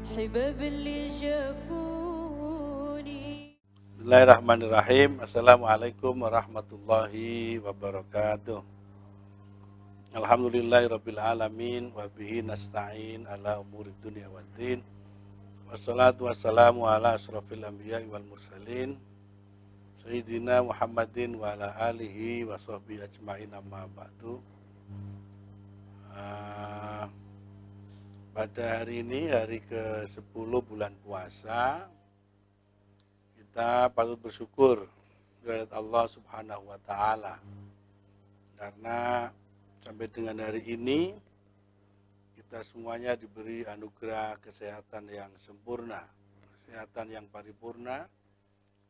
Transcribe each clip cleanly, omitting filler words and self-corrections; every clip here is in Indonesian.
حباب اللي جافوني. Bismillahirrahmanirrahim. Assalamualaikum warahmatullahi wabarakatuh. Alhamdulillahirabbil alamin wa bihi nasta'in ala umuri dunya waddin. Wassalatu wassalamu ala asrofil anbiya'i wal mursalin Sayyidina Muhammadin wa ala alihi wa sahbihi ajma'in amma ba'du. Pada hari ini, hari ke-10 bulan puasa, kita patut bersyukur kepada Allah Subhanahu wa taala karena sampai dengan hari ini kita semuanya diberi anugerah kesehatan yang sempurna, kesehatan yang paripurna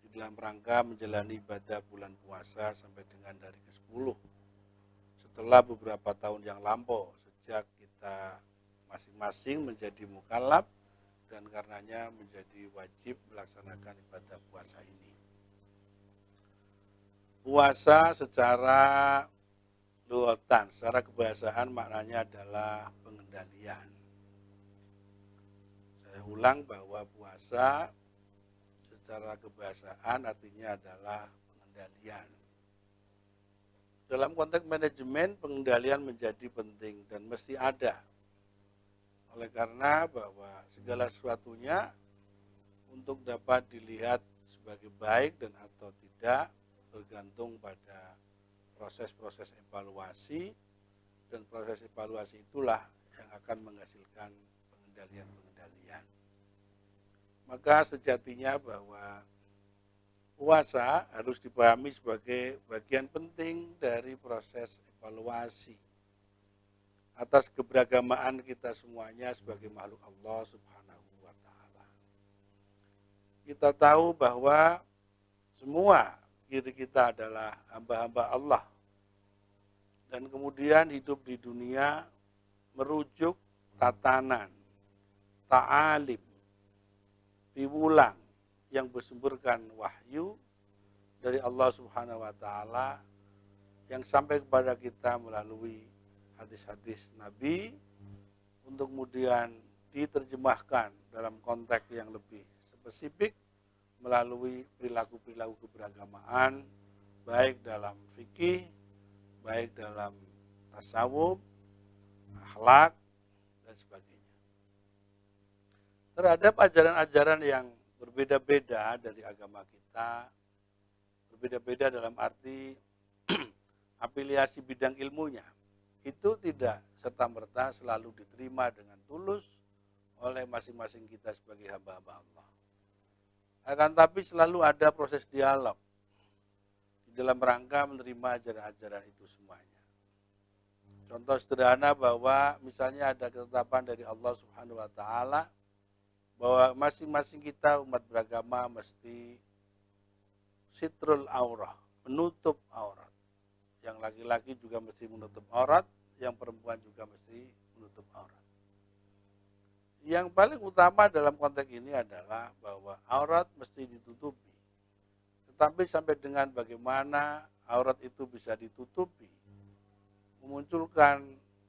di dalam rangka menjalani ibadah bulan puasa sampai dengan hari ke-10 setelah beberapa tahun yang lampau sejak kita masing-masing menjadi mukallaf dan karenanya menjadi wajib melaksanakan ibadah puasa ini. Puasa secara lughatan, secara kebahasaan maknanya adalah pengendalian. Saya ulang bahwa puasa secara kebahasaan artinya adalah pengendalian. Dalam konteks manajemen, pengendalian menjadi penting dan mesti ada. Oleh karena bahwa segala sesuatunya untuk dapat dilihat sebagai baik dan atau tidak bergantung pada proses-proses evaluasi, dan proses evaluasi itulah yang akan menghasilkan pengendalian-pengendalian. Maka sejatinya bahwa puasa harus dipahami sebagai bagian penting dari proses evaluasi atas keberagamaan kita semuanya sebagai makhluk Allah Subhanahu wa taala. Kita tahu bahwa semua diri kita adalah hamba-hamba Allah. Dan kemudian hidup di dunia merujuk tatanan, ta'alim, piwulang yang bersumberkan wahyu dari Allah Subhanahu wa taala yang sampai kepada kita melalui hadis-hadis Nabi untuk kemudian diterjemahkan dalam konteks yang lebih spesifik melalui perilaku-perilaku keberagamaan, baik dalam fikih, baik dalam tasawuf, akhlak, dan sebagainya. Terhadap ajaran-ajaran yang berbeda-beda dari agama kita, berbeda-beda dalam arti afiliasi bidang ilmunya, itu tidak serta-merta selalu diterima dengan tulus oleh masing-masing kita sebagai hamba-hamba Allah. Akan tapi selalu ada proses dialog di dalam rangka menerima ajaran-ajaran itu semuanya. Contoh sederhana bahwa misalnya ada ketetapan dari Allah Subhanahu wa taala bahwa masing-masing kita umat beragama mesti sitrul aurah, menutup aurat. Yang laki-laki juga mesti menutup aurat, yang perempuan juga mesti menutup aurat. Yang paling utama dalam konteks ini adalah bahwa aurat mesti ditutupi. Tetapi sampai dengan bagaimana aurat itu bisa ditutupi, memunculkan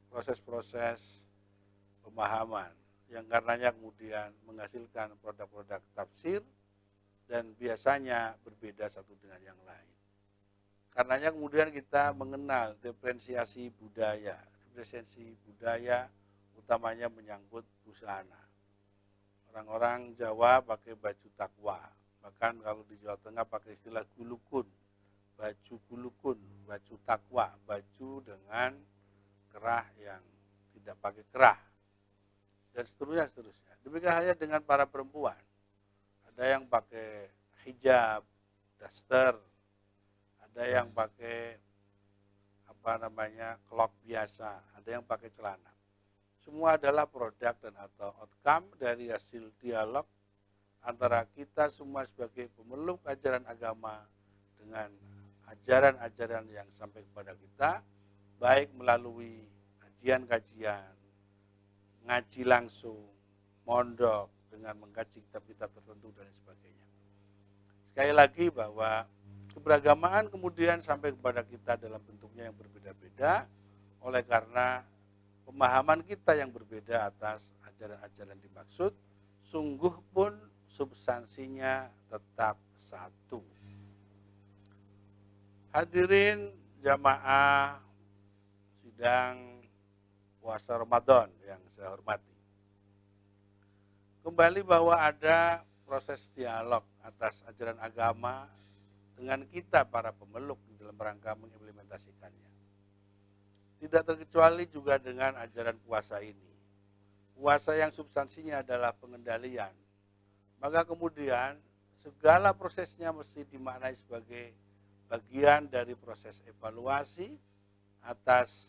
proses-proses pemahaman yang karenanya kemudian menghasilkan produk-produk tafsir dan biasanya berbeda satu dengan yang lain. Karenanya kemudian kita mengenal diferensiasi budaya. Diferensiasi budaya utamanya menyangkut busana. Orang-orang Jawa pakai baju takwa. Bahkan kalau di Jawa Tengah pakai istilah gulukun. Baju gulukun, baju takwa, baju dengan kerah yang tidak pakai kerah. Dan seterusnya, seterusnya. Demikian halnya dengan para perempuan. Ada yang pakai hijab, daster, ada yang pakai kelok biasa, ada yang pakai celana. Semua adalah produk dan atau outcome dari hasil dialog antara kita semua sebagai pemeluk ajaran agama dengan ajaran-ajaran yang sampai kepada kita, baik melalui kajian-kajian, ngaji langsung, mondok dengan mengkaji kitab-kitab tertentu dan sebagainya. Sekali lagi bahwa keberagamaan kemudian sampai kepada kita dalam bentuknya yang berbeda-beda oleh karena pemahaman kita yang berbeda atas ajaran-ajaran dimaksud sungguh pun substansinya tetap satu. Hadirin jamaah sidang puasa Ramadan yang saya hormati. Kembali bahwa ada proses dialog atas ajaran agama dengan kita para pemeluk di dalam rangka mengimplementasikannya. Tidak terkecuali juga dengan ajaran puasa ini. Puasa yang substansinya adalah pengendalian. Maka kemudian segala prosesnya mesti dimaknai sebagai bagian dari proses evaluasi atas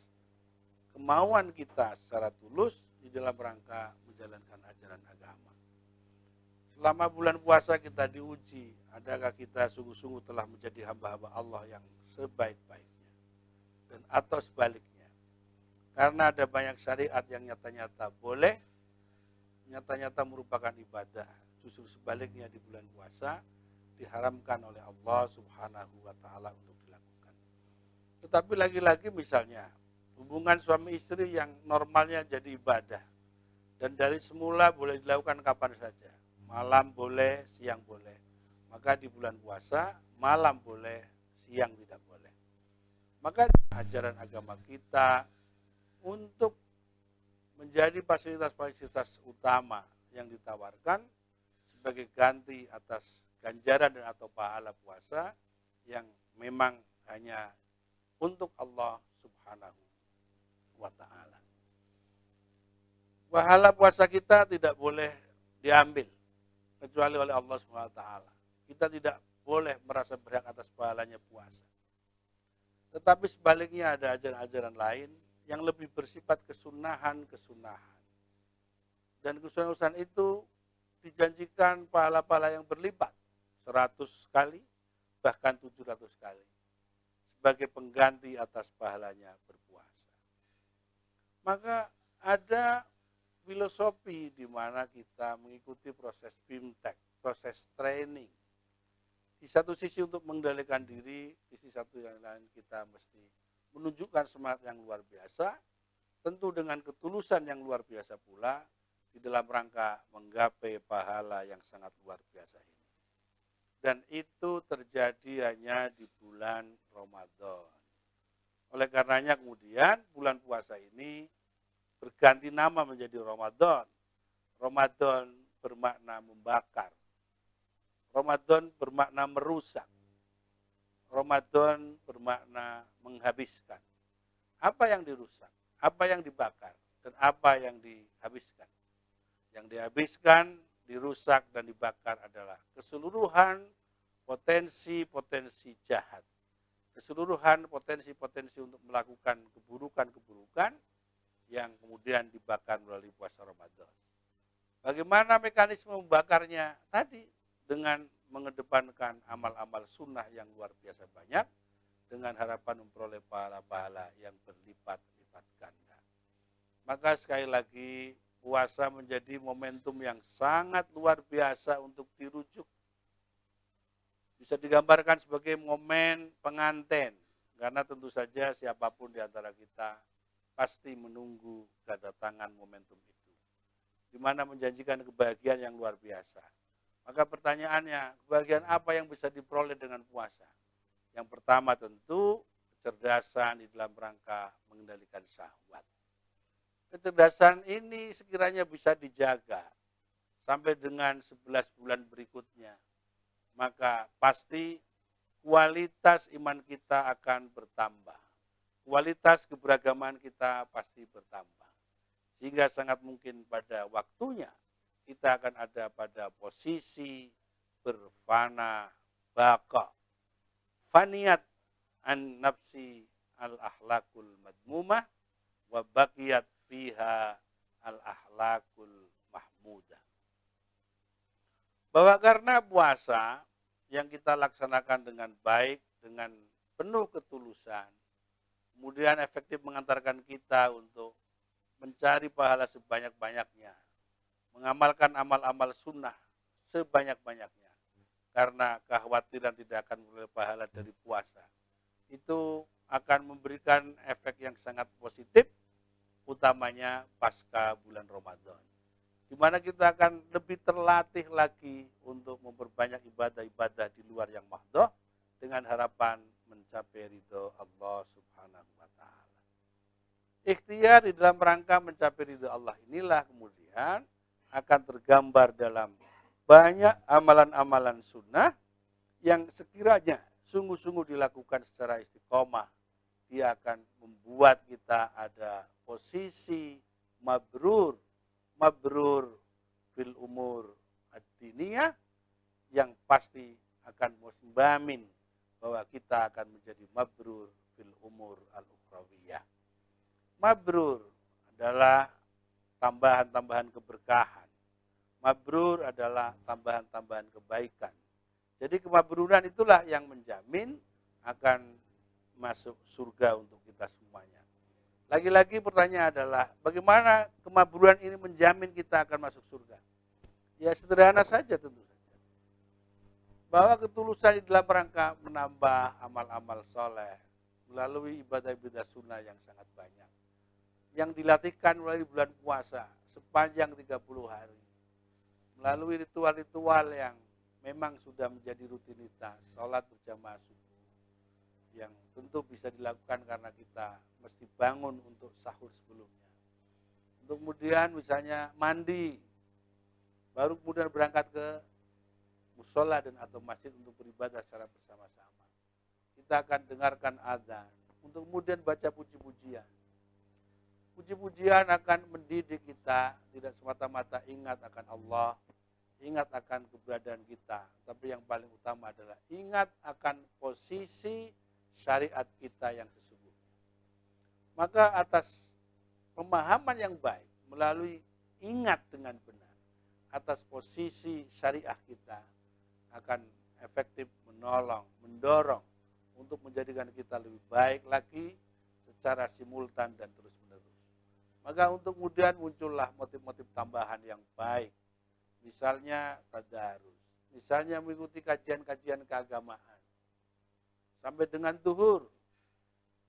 kemauan kita secara tulus di dalam rangka menjalankan ajaran agama. Selama bulan puasa kita diuji, adakah kita sungguh-sungguh telah menjadi hamba-hamba Allah yang sebaik-baiknya, dan atau sebaliknya. Karena ada banyak syariat yang nyata-nyata boleh, nyata-nyata merupakan ibadah. Justru sebaliknya di bulan puasa diharamkan oleh Allah Subhanahu wa Ta'ala untuk dilakukan. Tetapi lagi-lagi misalnya hubungan suami istri yang normalnya jadi ibadah dan dari semula boleh dilakukan kapan saja, malam boleh, siang boleh. Maka di bulan puasa malam boleh, siang tidak boleh. Maka ajaran agama kita untuk menjadi fasilitas-fasilitas utama yang ditawarkan sebagai ganti atas ganjaran dan atau pahala puasa yang memang hanya untuk Allah Subhanahu wa Ta'ala. Pahala puasa kita tidak boleh diambil kecuali oleh Allah Subhanahu wa Ta'ala. Kita tidak boleh merasa berhak atas pahalanya puasa. Tetapi sebaliknya ada ajaran-ajaran lain yang lebih bersifat kesunahan-kesunahan. Dan kesunahan itu dijanjikan pahala-pahala yang berlipat 100 kali, bahkan 700 kali. Sebagai pengganti atas pahalanya berpuasa. Maka ada filosofi di mana kita mengikuti proses BIMTEK, proses training. Di satu sisi untuk mengendalikan diri, di sisi satu yang lain kita mesti menunjukkan semangat yang luar biasa, tentu dengan ketulusan yang luar biasa pula, di dalam rangka menggapai pahala yang sangat luar biasa ini. Dan itu terjadi hanya di bulan Ramadan. Oleh karenanya kemudian bulan puasa ini berganti nama menjadi Ramadan. Ramadan bermakna membakar. Ramadan bermakna merusak. Ramadan bermakna menghabiskan. Apa yang dirusak? Apa yang dibakar? Dan apa yang dihabiskan? Yang dihabiskan, dirusak, dan dibakar adalah keseluruhan potensi-potensi jahat. Keseluruhan potensi-potensi untuk melakukan keburukan-keburukan yang kemudian dibakar melalui puasa Ramadan. Bagaimana mekanisme membakarnya? Tadi dengan mengedepankan amal-amal sunnah yang luar biasa banyak dengan harapan memperoleh pahala-pahala yang berlipat-lipat ganda. Maka sekali lagi puasa menjadi momentum yang sangat luar biasa untuk dirujuk. Bisa digambarkan sebagai momen pengantin, karena tentu saja siapapun di antara kita pasti menunggu kedatangan momentum itu, di mana menjanjikan kebahagiaan yang luar biasa. Maka pertanyaannya, kebahagiaan apa yang bisa diperoleh dengan puasa? Yang pertama tentu kecerdasan di dalam rangka mengendalikan syahwat. Kecerdasan ini sekiranya bisa dijaga sampai dengan 11 bulan berikutnya, maka pasti kualitas iman kita akan bertambah. Kualitas keberagaman kita pasti bertambah. Sehingga sangat mungkin pada waktunya kita akan ada pada posisi berfana baqa. Faniyat an nafsi al-ahlakul madmumah wa baqiyat fiha al-ahlakul mahmudah. Bahwa karena puasa yang kita laksanakan dengan baik, dengan penuh ketulusan, kemudian efektif mengantarkan kita untuk mencari pahala sebanyak-banyaknya, mengamalkan amal-amal sunnah sebanyak-banyaknya, karena kekhawatiran tidak akan memperoleh pahala dari puasa. Itu akan memberikan efek yang sangat positif, utamanya pasca bulan Ramadan. di mana kita akan lebih terlatih lagi untuk memperbanyak ibadah-ibadah di luar yang mahdoh dengan harapan mencapai ridho Allah Subhanahu wa Ta'ala. Ikhtiar di dalam rangka mencapai ridho Allah inilah kemudian akan tergambar dalam banyak amalan-amalan sunnah yang sekiranya sungguh-sungguh dilakukan secara istiqomah, dia akan membuat kita ada posisi mabrur fil umur ad-diniyah, yang pasti akan menjamin bahwa kita akan menjadi mabrur fil umur al-ukhrawiyah. Mabrur adalah tambahan-tambahan keberkahan. Mabrur adalah tambahan-tambahan kebaikan. Jadi kemabruran itulah yang menjamin akan masuk surga untuk kita semuanya. Lagi-lagi pertanyaan adalah bagaimana kemabruran ini menjamin kita akan masuk surga? Ya sederhana saja tentu saja. Bahwa ketulusan di dalam rangka menambah amal-amal soleh melalui ibadah-ibadah sunnah yang sangat banyak. Yang dilatihkan melalui bulan puasa sepanjang 30 hari. Melalui ritual-ritual yang memang sudah menjadi rutinitas, sholat berjamaah subuh, yang tentu bisa dilakukan karena kita mesti bangun untuk sahur sebelumnya. Untuk kemudian misalnya mandi, baru kemudian berangkat ke musola dan atau masjid untuk beribadah secara bersama-sama. Kita akan dengarkan azan, untuk kemudian baca puji-pujian. Puji-pujian akan mendidik kita, tidak semata-mata ingat akan Allah, ingat akan keberadaan kita, tapi yang paling utama adalah ingat akan posisi syariat kita yang sesungguhnya. Maka atas pemahaman yang baik, melalui ingat dengan benar, atas posisi syariah kita akan efektif menolong, mendorong untuk menjadikan kita lebih baik lagi secara simultan dan terus-menerus. Maka untuk kemudian muncullah motif-motif tambahan yang baik. Misalnya tadarus, misalnya mengikuti kajian-kajian keagamaan. Sampai dengan zuhur.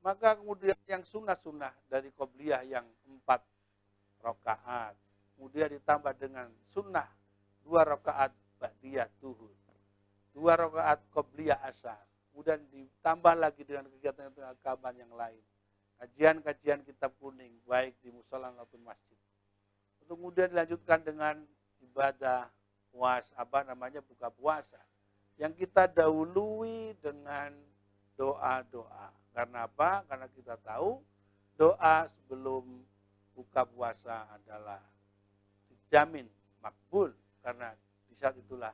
Maka kemudian yang sunnah-sunnah dari qobliyah yang 4 rakaat. Kemudian ditambah dengan sunnah 2 rakaat ba'diyah zuhur. 2 rakaat qobliyah asar. Kemudian ditambah lagi dengan kegiatan keagamaan yang lain. Kajian-kajian kitab kuning, baik di musola maupun masjid. Untuk kemudian dilanjutkan dengan ibadah buka puasa. Yang kita dahului dengan doa-doa. Karena apa? Karena kita tahu doa sebelum buka puasa adalah dijamin makbul. Karena di saat itulah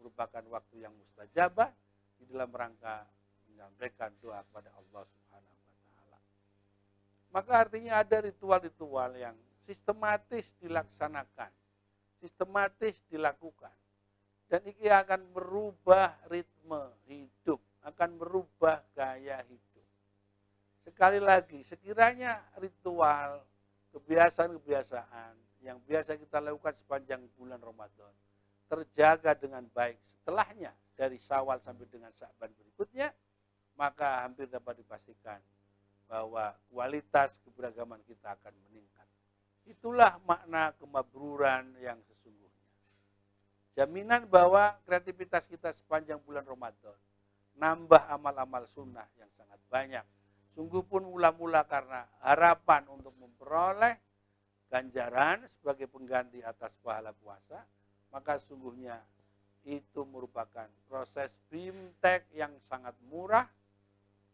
merupakan waktu yang mustajabah di dalam rangka menyampaikan doa kepada Allah Subhanahu wa Ta'ala. Maka artinya ada ritual-ritual yang sistematis dilaksanakan, sistematis dilakukan. Dan ini akan merubah ritme hidup, akan merubah gaya hidup. Sekali lagi, sekiranya ritual, kebiasaan-kebiasaan yang biasa kita lakukan sepanjang bulan Ramadan terjaga dengan baik setelahnya dari Syawal sampai dengan Sya'ban berikutnya, maka hampir dapat dipastikan bahwa kualitas keberagaman kita akan meningkat. Itulah makna kemabruran yang sesungguhnya. Jaminan bahwa kreativitas kita sepanjang bulan Ramadan nambah amal-amal sunnah yang sangat banyak. Sungguh pun mula-mula karena harapan untuk memperoleh ganjaran sebagai pengganti atas pahala puasa, maka sungguhnya itu merupakan proses bimtek yang sangat murah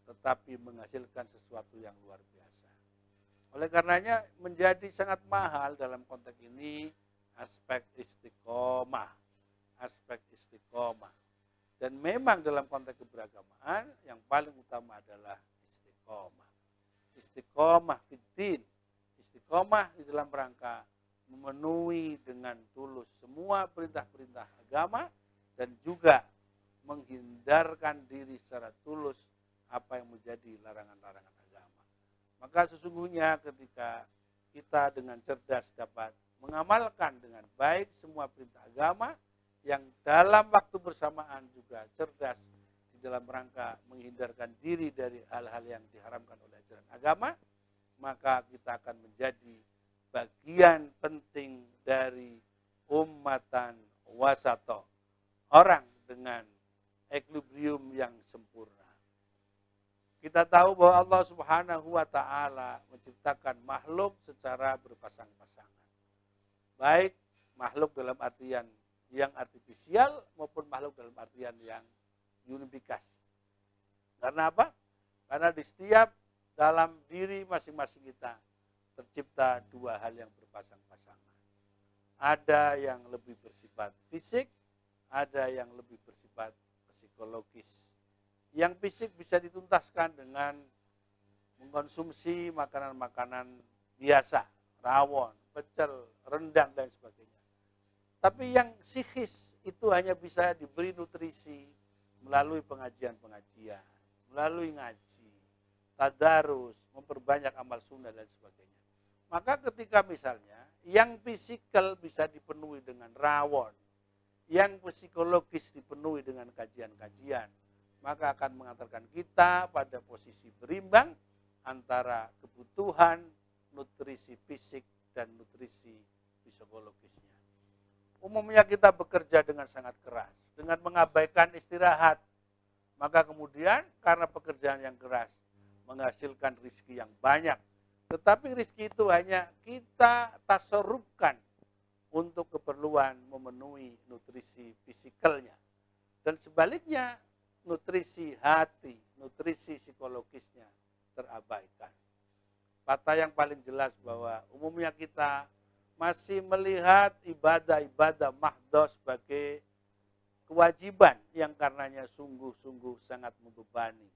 tetapi menghasilkan sesuatu yang luar biasa. Oleh karenanya menjadi sangat mahal dalam konteks ini aspek istiqomah. Dan memang dalam konteks keberagamaan yang paling utama adalah istiqomah. Istiqomah fiddin. Istiqomah di dalam rangka memenuhi dengan tulus semua perintah-perintah agama dan juga menghindarkan diri secara tulus apa yang menjadi larangan-larangan agama. Maka sesungguhnya ketika kita dengan cerdas dapat mengamalkan dengan baik semua perintah agama yang dalam waktu bersamaan juga cerdas di dalam rangka menghindarkan diri dari hal-hal yang diharamkan oleh ajaran agama, maka kita akan menjadi bagian penting dari ummatan wasato, orang dengan equilibrium yang sempurna. Kita tahu bahwa Allah Subhanahu wa taala menciptakan makhluk secara berpasang-pasangan. Baik makhluk dalam artian yang artifisial maupun makhluk dalam artian yang unifikasi. Karena apa? Karena di setiap dalam diri masing-masing kita tercipta dua hal yang berpasang-pasangan. Ada yang lebih bersifat fisik, ada yang lebih bersifat psikologis. Yang fisik bisa dituntaskan dengan mengkonsumsi makanan-makanan biasa, rawon, pecel, rendang, dan sebagainya. Tapi yang psikis itu hanya bisa diberi nutrisi melalui pengajian-pengajian, melalui ngaji, tadarus, memperbanyak amal sunnah, dan sebagainya. Maka ketika misalnya yang fisikal bisa dipenuhi dengan rawon, yang psikologis dipenuhi dengan kajian-kajian, maka akan mengantarkan kita pada posisi berimbang antara kebutuhan nutrisi fisik dan nutrisi psikologisnya. Umumnya kita bekerja dengan sangat keras, dengan mengabaikan istirahat, maka kemudian karena pekerjaan yang keras menghasilkan rezeki yang banyak, tetapi rezeki itu hanya kita tasarrufkan untuk keperluan memenuhi nutrisi fisikalnya. Dan sebaliknya, nutrisi hati, nutrisi psikologisnya terabaikan. Kata yang paling jelas bahwa umumnya kita masih melihat ibadah-ibadah mahdoh sebagai kewajiban yang karenanya sungguh-sungguh sangat membebani.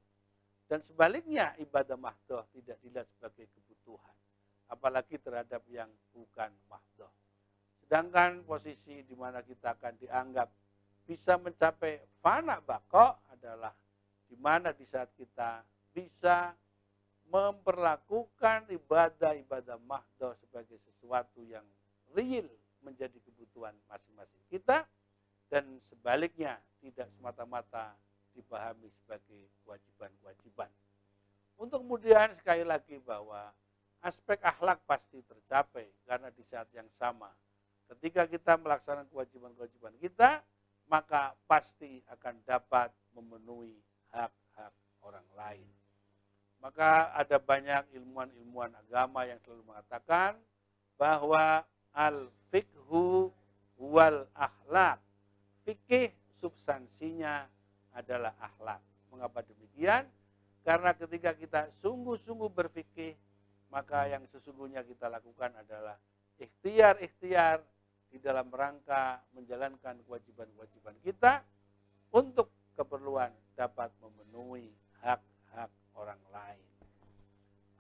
Dan sebaliknya ibadah mahdoh tidak dilihat sebagai kebutuhan, apalagi terhadap yang bukan mahdoh. Sedangkan posisi di mana kita akan dianggap bisa mencapai fana bako adalah di mana di saat kita bisa memperlakukan ibadah-ibadah mahdoh sebagai sesuatu yang real menjadi kebutuhan masing-masing kita, dan sebaliknya tidak semata-mata dipahami sebagai kewajiban-kewajiban. Untuk kemudian sekali lagi bahwa aspek akhlak pasti tercapai karena di saat yang sama ketika kita melaksanakan kewajiban-kewajiban kita, maka pasti akan dapat memenuhi hak-hak orang lain. Maka ada banyak ilmuwan-ilmuwan agama yang selalu mengatakan bahwa al-fiqhu wal akhlak. Fikih substansinya adalah akhlak. Mengapa demikian? Karena ketika kita sungguh-sungguh berfikih, maka yang sesungguhnya kita lakukan adalah ikhtiar-ikhtiar di dalam rangka menjalankan kewajiban-kewajiban kita untuk keperluan dapat memenuhi hak-hak orang lain.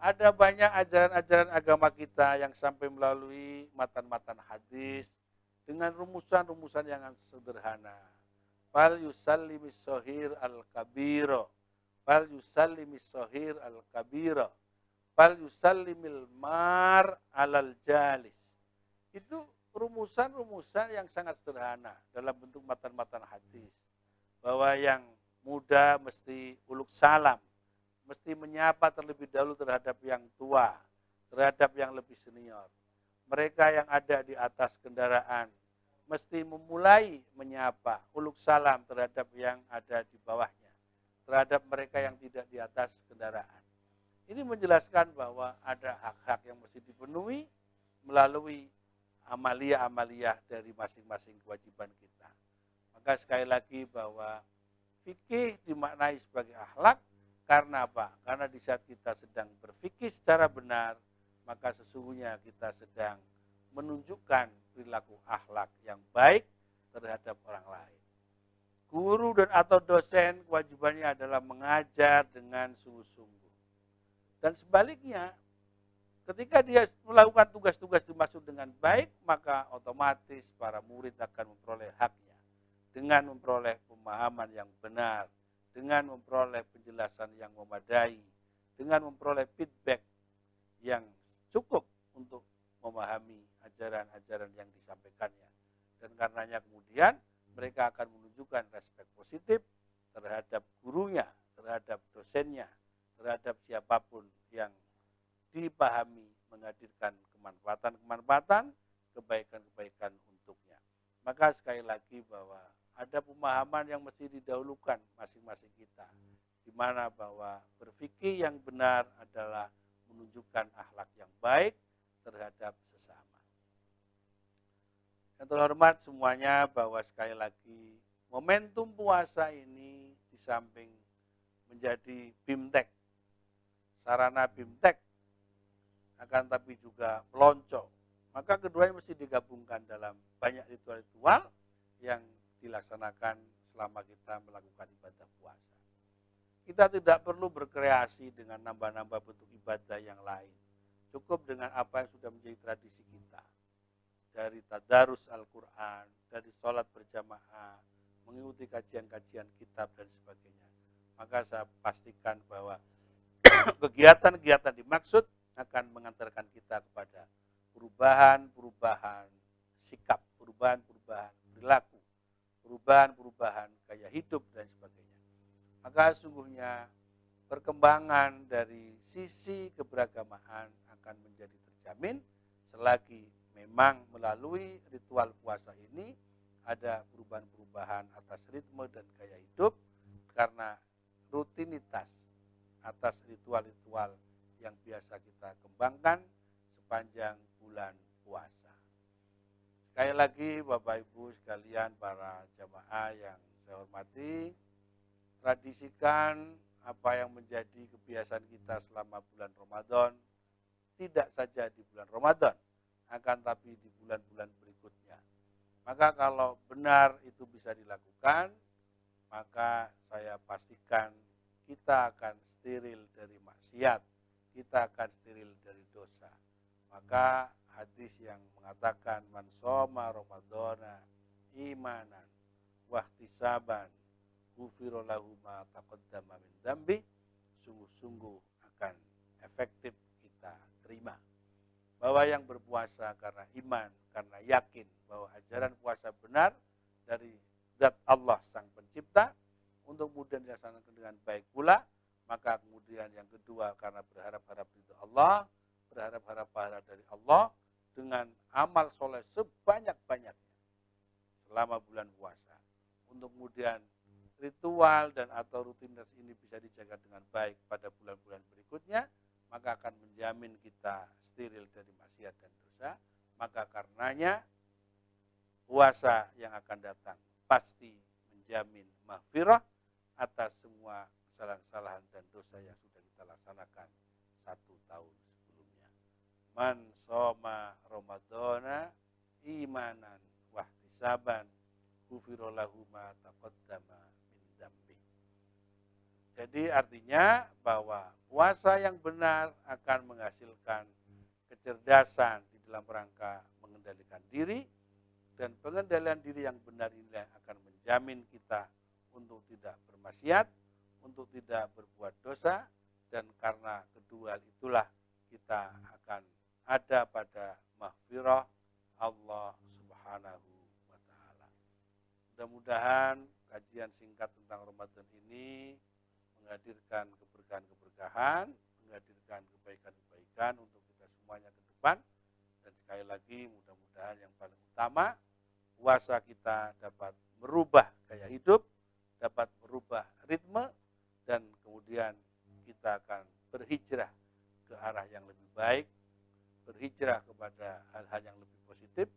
Ada banyak ajaran-ajaran agama kita yang sampai melalui matan-matan hadis dengan rumusan-rumusan yang sederhana. Fal yusallimis sohir al-kabiro, fal yusallimis sohir al-kabiro, fal yusallimil mar alal jalis. Itu rumusan-rumusan yang sangat sederhana dalam bentuk matan-matan hadis. Bahwa yang muda mesti uluk salam, mesti menyapa terlebih dahulu terhadap yang tua, terhadap yang lebih senior. Mereka yang ada di atas kendaraan mesti memulai menyapa, uluk salam terhadap yang ada di bawahnya, terhadap mereka yang tidak di atas kendaraan. Ini menjelaskan bahwa ada hak-hak yang mesti dipenuhi melalui amalia-amalia dari masing-masing kewajiban kita. Maka sekali lagi bahwa fikih dimaknai sebagai akhlak. Karena apa? Karena di saat kita sedang berfikih secara benar, maka sesungguhnya kita sedang menunjukkan perilaku akhlak yang baik terhadap orang lain. Guru dan atau dosen kewajibannya adalah mengajar dengan sungguh-sungguh. Dan sebaliknya, ketika dia melakukan tugas-tugas dimaksud dengan baik, maka otomatis para murid akan memperoleh haknya dengan memperoleh pemahaman yang benar, dengan memperoleh penjelasan yang memadai, dengan memperoleh feedback yang cukup untuk memahami ajaran-ajaran yang disampaikannya. Dan karenanya kemudian mereka akan menunjukkan respek positif terhadap gurunya, terhadap dosennya, terhadap siapapun yang dipahami menghadirkan kemanfaatan-kemanfaatan, kebaikan-kebaikan untuknya. Maka sekali lagi bahwa ada pemahaman yang mesti didahulukan masing-masing kita, di mana bahwa berfikih yang benar adalah menunjukkan akhlak yang baik terhadap sesama. Yang terhormat semuanya, bahwa sekali lagi momentum puasa ini di samping menjadi bimtek, sarana bimtek, akan tapi juga pelonco, maka keduanya mesti digabungkan dalam banyak ritual-ritual yang dilaksanakan selama kita melakukan ibadah puasa. Kita tidak perlu berkreasi dengan nambah-nambah bentuk ibadah yang lain. Cukup dengan apa yang sudah menjadi tradisi kita. Dari tadarus Al-Quran, dari sholat berjamaah, mengikuti kajian-kajian kitab dan sebagainya. Maka saya pastikan bahwa kegiatan-kegiatan dimaksud akan mengantarkan kita kepada perubahan-perubahan sikap, perubahan-perubahan perilaku, perubahan-perubahan gaya hidup dan sebagainya. Maka sungguhnya perkembangan dari sisi keberagamaan akan menjadi terjamin selagi memang melalui ritual puasa ini ada perubahan-perubahan atas ritme dan gaya hidup karena rutinitas atas ritual-ritual yang biasa kita kembangkan sepanjang bulan puasa. Sekali lagi Bapak Ibu sekalian, para jamaah yang saya hormati, tradisikan apa yang menjadi kebiasaan kita selama bulan Ramadan, tidak saja di bulan Ramadan, akan tapi di bulan-bulan berikutnya. Maka kalau benar itu bisa dilakukan, maka saya pastikan kita akan steril dari maksiat, kita akan steril dari dosa. Maka hadis yang mengatakan man shoma ramadhana imanan wahtisaban ghufira lahu ma taqaddama min dzambi, sungguh-sungguh akan efektif kita terima. Bahwa yang berpuasa karena iman, karena yakin bahwa ajaran puasa benar dari zat Allah sang pencipta, untuk kemudian dilaksanakan dengan baik pula, maka kemudian yang kedua karena berharap-harap ridho Allah, berharap-harap pahala dari Allah dengan amal soleh sebanyak-banyaknya selama bulan puasa. Untuk kemudian ritual dan atau rutinitas ini bisa dijaga dengan baik pada bulan-bulan berikutnya, maka akan menjamin kita steril dari maksiat dan dosa. Maka karenanya puasa yang akan datang pasti menjamin maghfirah atas semua kesalahan-kesalahan dan dosa yang sudah kita laksanakan 1 tahun sebelumnya. Man shoma ramadhana imanan wahtisaban ghufira lahu ma taqaddama min dzambi. Jadi artinya bahwa puasa yang benar akan menghasilkan kecerdasan di dalam rangka mengendalikan diri, dan pengendalian diri yang benar ini akan menjamin kita untuk tidak bermaksiat, untuk tidak berbuat dosa, dan karena kedua itulah kita akan ada pada maghfirah Allah Subhanahu wa Ta'ala. Mudah-mudahan kajian singkat tentang Ramadan ini menghadirkan keberkahan-keberkahan, menghadirkan kebaikan-kebaikan untuk kita semuanya ke depan. Dan sekali lagi mudah-mudahan yang paling utama, puasa kita dapat merubah gaya hidup, dapat merubah ritme, dan kemudian kita akan berhijrah ke arah yang lebih baik, berhijrah kepada hal-hal yang lebih positif,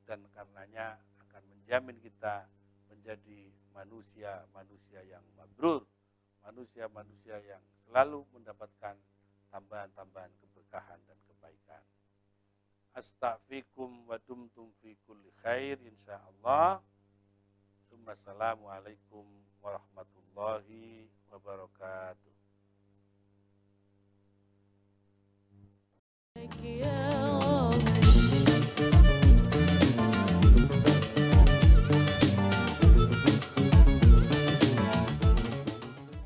dan karenanya akan menjamin kita menjadi manusia-manusia yang mabrur, manusia-manusia yang selalu mendapatkan tambahan-tambahan keberkahan dan kebaikan. Astaghfirukum wa dumtum fi kulli khair insyaallah. Assalamualaikum warahmatullahi wabarakatuh.